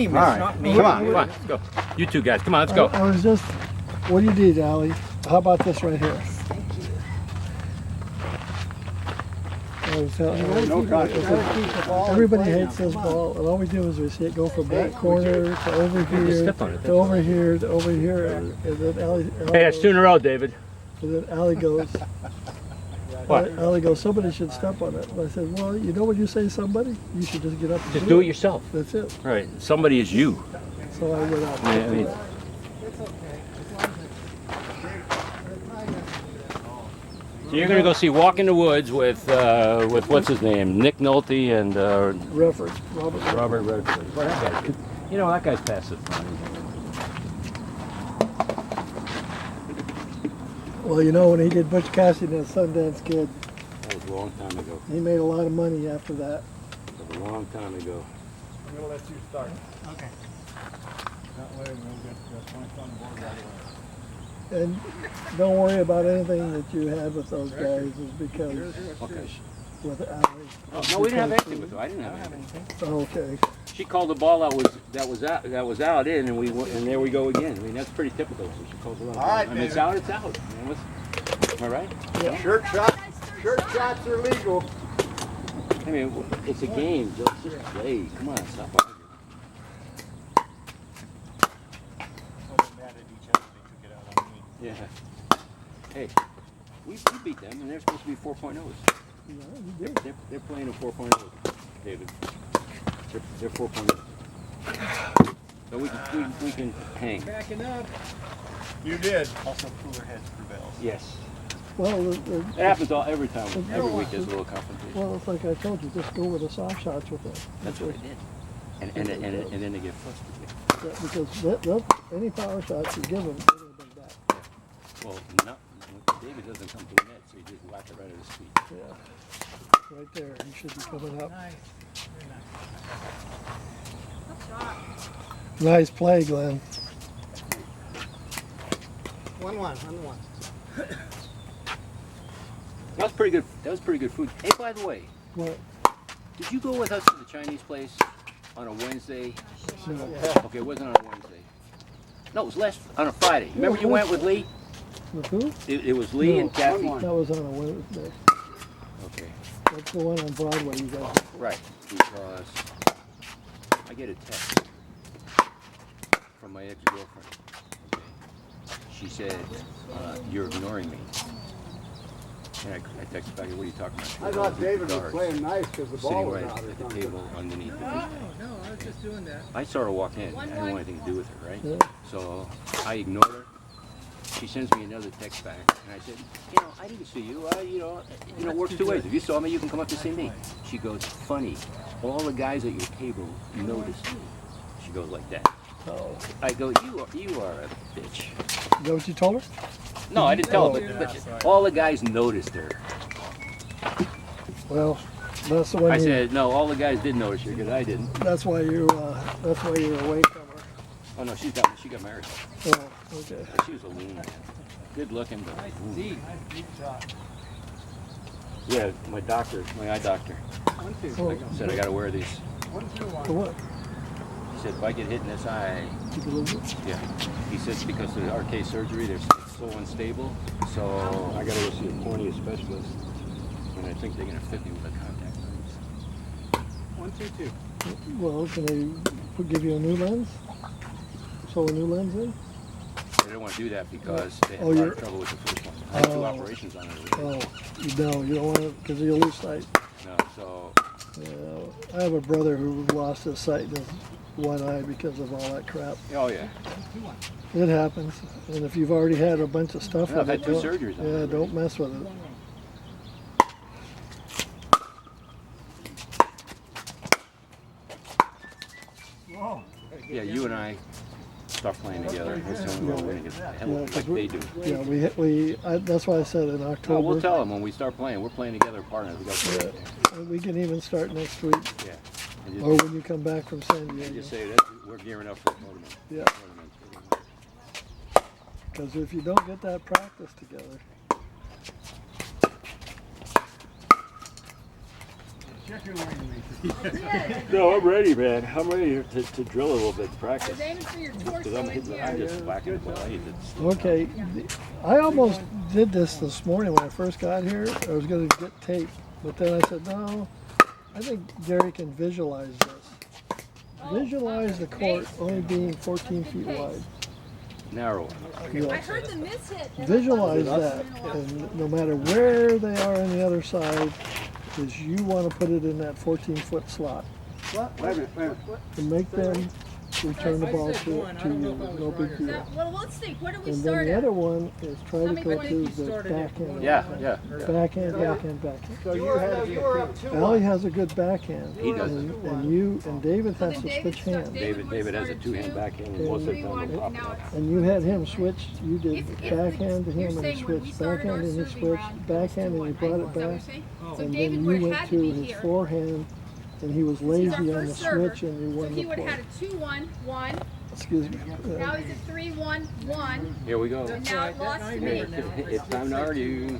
team, it's not me. Come on, let's go. You two guys, come on, let's go. I was just, what do you need, Allie? How about this right here? Thank you. I was telling you, everybody hates this ball, and all we do is we see it go from that corner to over here, step on it, to over here, to over here, and then Allie Hey, that's goes, 2 in a row, David. and then Allie goes, What? Allie goes, somebody should step on it. And I said, well, you know when you say somebody, you should just get up and Just do it yourself. That's it. Right, somebody is you. So I went out. I mean, so you're gonna go see Walk in the Woods with what's his name, Nick Nolte and Robert. Robert Redford. Well, that guy, you know, that guy's past it. Well, you know, when he did Butch Cassidy and Sundance Kid, That was a long time ago. he made a lot of money after that. That was a long time ago. I'm going to let you start. Okay. That way we'll get the points on the board right away. And don't worry about anything that you had with those guys, is because Okay. with Allie. No, we didn't have anything with her. I didn't have anything. Okay. She called the ball that was out in, and we went, and there we go again. I mean, that's pretty typical. So she calls it out. All right, I mean, it's David. out. It's out. I mean, am I right? Yeah. Shirt shots are legal. I mean, it's a game. Just play. Come on, stop arguing. Yeah. Hey, we beat them, and they're supposed to be 4.0s. Yeah, you did. They're playing a 4.0, David. They're 4.0. So we can hang. Backing up. You did. Also, cooler heads prevails. Yes. Well, It happens every time. Every week there's a little confrontation. well, it's like I told you, just go with the soft shots with them. That's what I did. And then they get frustrated. Yeah, because any power shots you give them, they're going to bring back. Well, David doesn't come to the net, so you just whack it right at his feet. Yeah. Right there. He should be coming up. Nice. Very nice. Nice play, Glenn. 1-1. That was pretty good. That was pretty good food. Hey, by the way, What? did you go with us to the Chinese place on a Wednesday? No. Okay, it wasn't on a Wednesday. No, it was on a Friday. Remember you went with Lee? With who? It was Lee No. and Kathy. That was on a Wednesday. Okay, That's the one on Broadway, you guys. right. Because I get a text from my ex-girlfriend. Okay. She said, "You're ignoring me." And I texted back, "What are you talking about?" She I goes, thought "was David was guards playing nice because the ball sitting was right out or at the something. table underneath the fish tank." No, I was just doing that. I saw her walk in. I didn't want anything to do with her, right? Yeah. So I ignored her. She sends me another text back, and I said, I didn't see you. It works two ways. If you saw me, you can come up to see me. She goes, funny. All the guys at your table noticed me. She goes like that. Oh. I go, you are a bitch. Is that what you told her? No, I didn't tell her, but all the guys noticed her. Well, that's the one. I said, no, all the guys did notice her because I didn't. That's why you were away from her. Oh no, she got married. Oh, okay. She was a loon. Good looking, but Nice loon. deep. Nice deep shot. Yeah, my eye doctor 1-2. Oh. said I got to wear these. 1-2-1. For what? He said if I get hit in this eye, Keep it a little bit. yeah. He said because of the RK surgery, they're so unstable. So I got to go see a cornea specialist, and I think they're gonna fit me with a contact lens. 1-2-2. Well, can they give you a new lens? Sew a new lens in? They don't want to do that because they had Oh, a lot you're- of trouble with the first one. I had 2 Oh. operations on it already. Oh, you don't want to, because you'll lose sight. No, so I have a brother who lost his sight in his one eye because of all that crap. oh yeah. It happens, and if you've already had a bunch of stuff Yeah, I've with had 2 it, surgeries on it yeah, already. don't mess with it. Whoa. Yeah, you and I start playing together. That's the only way we're gonna get the hell Yeah, like 'cause they do. Yeah, that's why I said in No, October. we'll tell them when we start playing. We're playing together, partners. We got to play. And we can even start next week, Yeah. And or when you come back from San Diego. just say that we're gearing up for a tournament. Yeah, Tournament. because if you don't get that practice together, chicken wing me. No, I'm ready, man. I'm ready to drill a little bit to practice. I was aiming for your torso Because I'm just whacking it well. I need to Okay, I almost did this morning when I first got here. I was going to get tape, but then I said, no, I think Gary can visualize this. Visualize the court only being 14 feet wide. narrow. Yeah. I heard the miss hit. Visualize that, and no matter where they are on the other side, is you want to put it in that 14-foot slot. What? Wait a minute. And make them return the ball to you, no big deal. Well, let's think. Where do we And start then the at? other one is try to go to the backhand. Yeah. Backhand. So you were up 2-1. Allie has a good backhand. He does. And David has to switch hands. David has a two-hand backhand and most of the time on top of that. And you had him switch, you did If backhand to you're him and he saying when we switched, started our backhand and he serving switched, round, backhand and he 2-1, brought right? it Is that what you're back. saying? So And David then would you have went had to to be his here. forehand and he was He's our lazy on the first server. switch and you So won he the would have point. had a 2-1-1. Excuse me. Now he's a 3-1-1. Here we go. And now it lost to me. It's time to argue.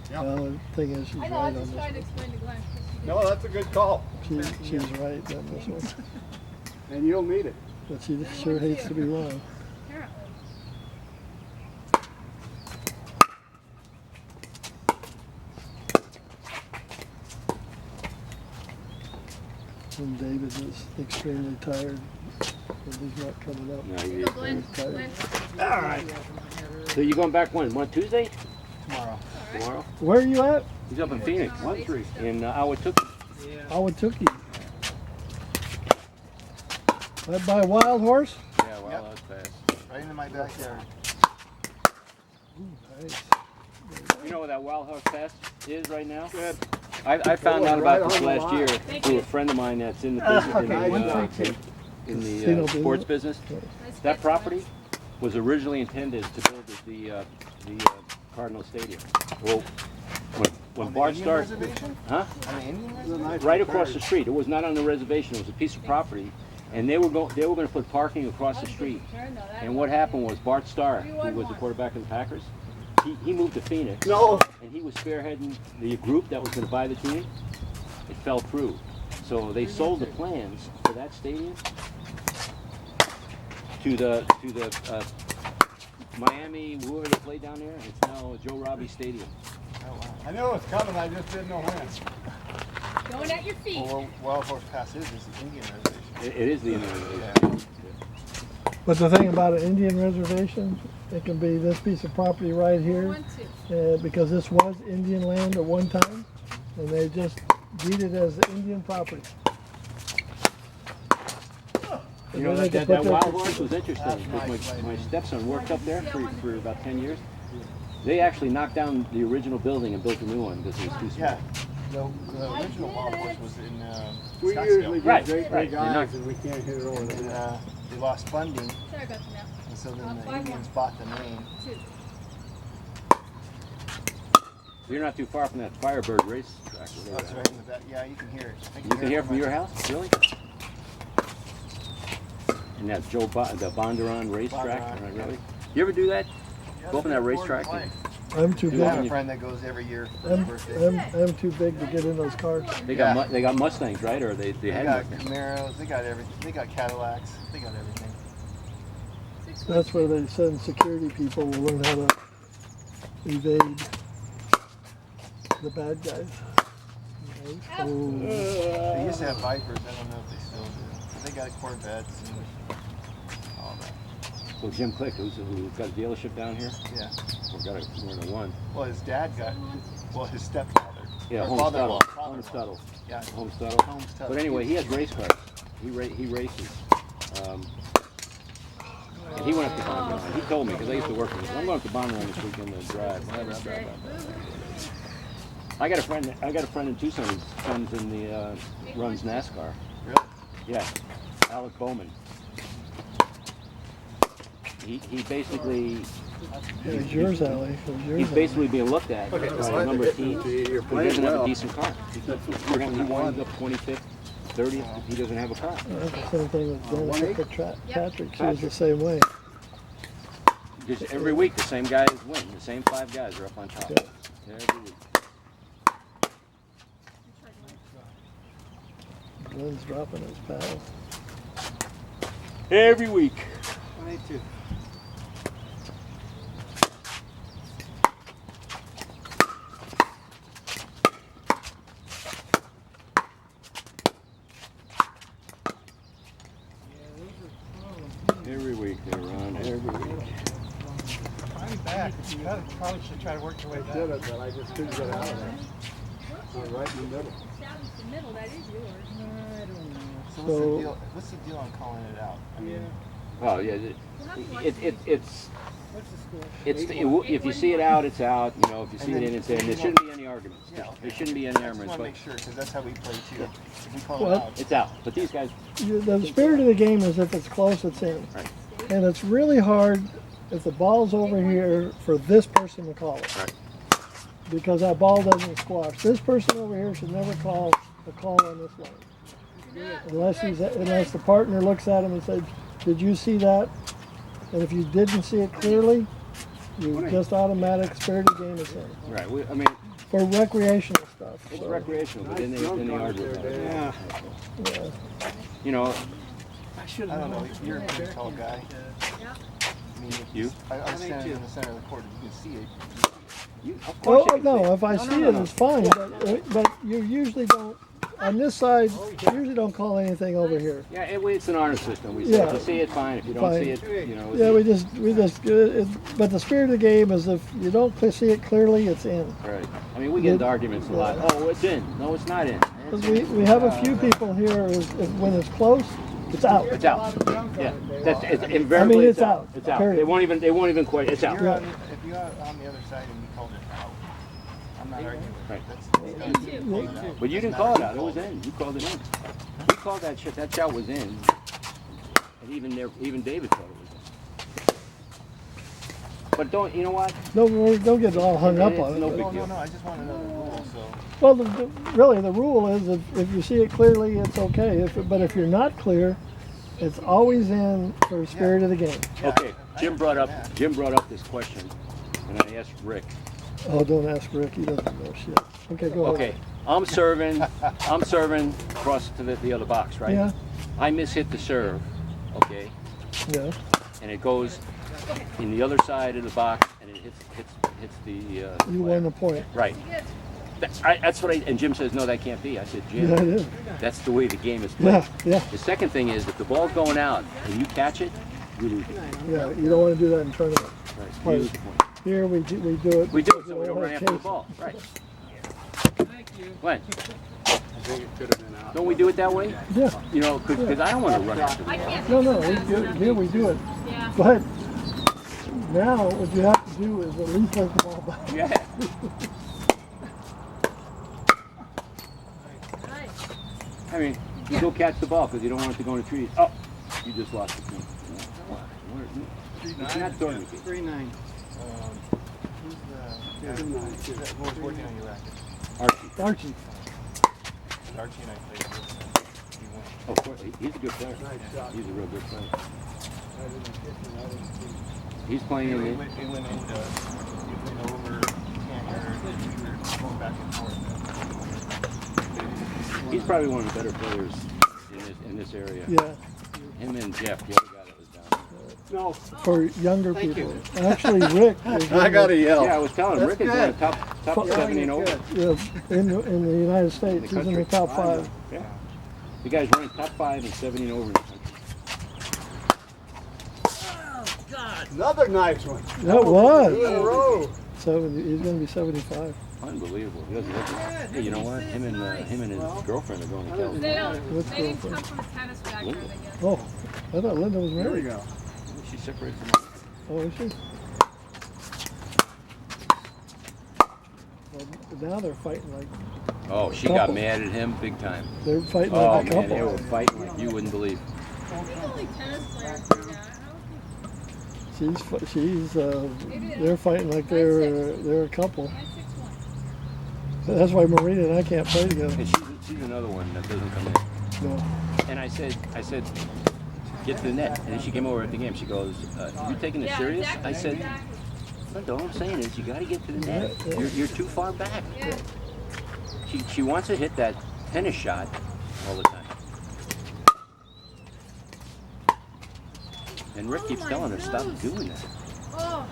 The thing is, she's I right know. I on was just this trying to one. explain to Glenn. No, that's a good call. She's right on this one. And you'll need it. But she sure hates to be wrong. Here. And David is extremely tired. And he's not coming up. No, Here you you go, Glenn. He's tired. Glenn. All right. So you going back when? Tuesday? Tomorrow. Tomorrow? Where are you at? He's up in Phoenix. 1-3. In Awatuki. Awatuki. Right by Wild Horse? Yeah, well, that's fast. Right into my backyard. Nice. You know where that Wild Horse Pass is right now? Good. I found out Right about this on the last line. year Thank through you. a friend of mine that's in the business, in the Casino sports business. Nice That catch, property was originally intended to build the Cardinal Stadium. Well, when Bart started, huh? On the Indian It's a nice Right across the prepared- street. It was not on the reservation. It was a piece of property, and they were going to put parking across the street. And what happened was Bart Starr, who was the quarterback of the Packers, he moved to Phoenix. No. And he was spearheading the group that was going to buy the team. It fell through. So they sold the plans for that stadium to the Miami, whoever they play down there. It's now Joe Robbie Stadium. I knew it was coming, I just didn't know when. Going at your feet. Well, Wild Horse Pass is the Indian reservation. It is the Indian. But the thing about an Indian reservation, it can be this piece of property right here, 1-2. because this was Indian land at one time, and they just deeded it as Indian property. You know, And then they that could put their- Wild Horse was interesting because my stepson worked up there for about 10 years. They actually knocked down the original building and built a new one because it was too small. Yeah. The original Wild Horse was in We Scottsdale. usually Right, get great right. big eyes and we can't hit it over And there. then they lost funding, Sorry about you now. and so then the 5-1. Indians bought the name. 2. You're not too far from that Firebird race track. Oh, it's right in the back. Yeah, you can hear it. You can hear it from your house? Really? And that the Bondurant racetrack? Bondurant, Right, yeah. really? You ever do that? Go up on that racetrack? I'm too I have big. a friend that goes every year for his birthday. I'm too big to get in those cars. They got Yeah. they got Mustangs, right? Or they They had got Mustangs. Camaros, they got everything. They got Cadillacs, they got everything. That's where they send security people to learn how to evade the bad guys. Right? Oh, They used to have Vipers, I don't know if they still do. But they got Corvettes and all that. Well, Jim Click, who's got a dealership down here, Yeah. we're in the one. Well, his dad got, well, his stepfather. Yeah, Or Home father-in-law, Stuttle. Home father-in-law. Stuttle. Yeah. Home Stuttle. Home Stuttle. But anyway, he has race cars. He races. And he went up to Bondurant. He told me, because I used to work with him, I'm going up to Bondurant this weekend to drive. Blah, blah, blah, blah, blah. I got a friend in Tucson who comes in the runs NASCAR. Really? Yeah, Alec Bowman. He basically it was yours, Allie. It was yours, he's Allie. basically being looked at by a number of teams. He doesn't have a decent car. He winds up 25th, 30th. He doesn't have a car. That's the same thing with Dennis Patrick. She was the Patrick. same way. Just every week, the same guys win. The same 5 guys are up on top. Yeah. Every week. Glen's dropping his paddle. Every week. 22. Every week they're on. Every week. I'm back. You probably should try to work your way back. Did it, but I just couldn't get out of there. I'm right in the middle. Establish the middle, that is yours. I don't know. So So- what's the deal on calling it out? I mean, Oh yeah. It's What's the score? if you see it out, it's out. You know, if you see it in, it's in. There shouldn't be any arguments. Yeah, okay. There shouldn't be any I just arguments. want to But make sure because that's how we play too. If we call Well, it out, it's out. But these guys, The spirit of the game is if it's close, it's in. Right. And it's really hard if the ball's over here for this person to call it. Right. Because that ball doesn't squash. This person over here should never call a call on this line. Unless the partner looks at him and says, "Did you see that?" And if you didn't see it clearly, you just automatic spirit of the game is in. right? I mean, For recreational stuff. it's so, recreational, but then they argue about it. Yeah. yeah. You know, I don't know. You're a pretty tall guy. I mean, You? I was standing in the center of the court. If you can see it. of course you Well, can no, see it. if I see it, it's fine. But you usually don't. On this side, you usually don't call anything over here. Yeah, it's an honor system. We say Yeah. if you see it, fine. If you don't Fine. see it, you know. Yeah, we just. But the spirit of the game is if you don't see it clearly, it's in. Right. I mean, we get into arguments a lot. Oh, it's in. No, it's not in. Because we have a few people here. When it's close, it's out. It's out. Yeah. It's invariably it's out. It's out. Period. They won't even quite. It's out. If you're on the other side and you called it out, I'm not arguing. Right. That's But you didn't call it out. It was in. You called it in. We called that shit. That shot was in. And even David thought it was in. But don't. You know what? Don't get all hung up on it. No but- big deal. No, I just want to know the rule. So Well, really, the rule is if you see it clearly, it's okay. But if you're not clear, it's always in for spirit of the game. Okay. Jim brought up this question, and I asked Rick. Oh, don't ask Rick. He doesn't know shit. Okay, go ahead. Okay, I'm serving across to the other box, right? Yeah. I mishit the serve, okay, Yeah. and it goes in the other side of the box, and it hits the. You won the point. Right. That's what and Jim says, no, that can't be. I said, Jim, Yeah, it is. that's the way the game is played. Yeah. The second thing is, if the ball's going out and you catch it, you lose it. Yeah. You don't want to do that in tournaments. Right. You lose the point. Here we do it. We do it so we don't don't run have after the cases. ball. Right. Thank you. Glenn, I think it could have been out. don't we do it that way? Yeah. You know, because I don't want to run after the I ball. can't. No, here we do it. Yeah. But now what you have to do is at least let the ball back. Yeah. Nice. I mean, you go catch the ball because you don't want it to go in the trees. Oh, you just lost the point. It's not tournament game. 3-9. who's who was working on your racket? Archie. Archie. Archie and I played this. He won. Oh, of course, he's a good player. He's a real good player. He's playing in It the. went into you went over, can't hear, we were going back and forth. He's probably one of the better players in this area. Yeah. Him and Jeff, the other guy that was down No. For younger Thank people. Actually, Rick. is I got to there. yell. Yeah, I was telling him, Rick is one of the top Well, 7 and over. in the United States. He's in country. the top 5. Yeah. The guy's running top 5 and 7 and over in the country. Another nice one. That was. 2 in a row. 70. He's going to be 75. Unbelievable. He doesn't look it. Hey, you know what? Him and his girlfriend are going to California. What's They didn't going come from a tennis background, I guess. Oh, I thought Linda was There we married. go. She's separated from him. Oh, is she? Well, now they're fighting like Oh, she got mad at him big time. they're fighting Oh like a man, they were couple. fighting like you wouldn't believe. Maybe only tennis players do that. I don't think They're fighting like they're a couple. 961. That's why Marina and I can't play together. And she's another one that doesn't come in. No. And I said, get to the net. And then she came over at the game. She goes, you taking this Yeah, serious? exactly, I said, exactly. all I'm saying is you got to get to the net. Yeah, yeah. You're too far back. Yeah. She wants to hit that tennis shot all the time. And Rick keeps telling her, stop doing that. Oh.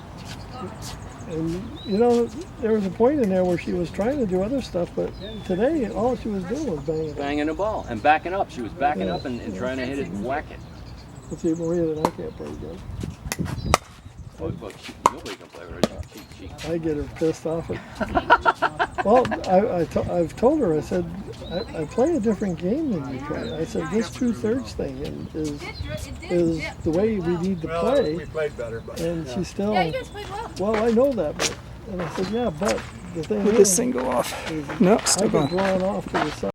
And you know, there was a point in there where she was trying to do other stuff, but today all she was doing was banging it. Banging the ball and backing up. She was backing up and trying to hit it and whack it. Let's see, Maria and I can't play good. But nobody can play with her. I get her pissed off. Well, I've told her, I said, I play a different game than you play. I said, this 2/3 thing is the way we need to Well, play. we played better, but And she's still, Yeah, you guys played well. well, I know that, but, and I said, yeah, but the thing Would is, this thing go off? No, I still get going. drawn off to the side.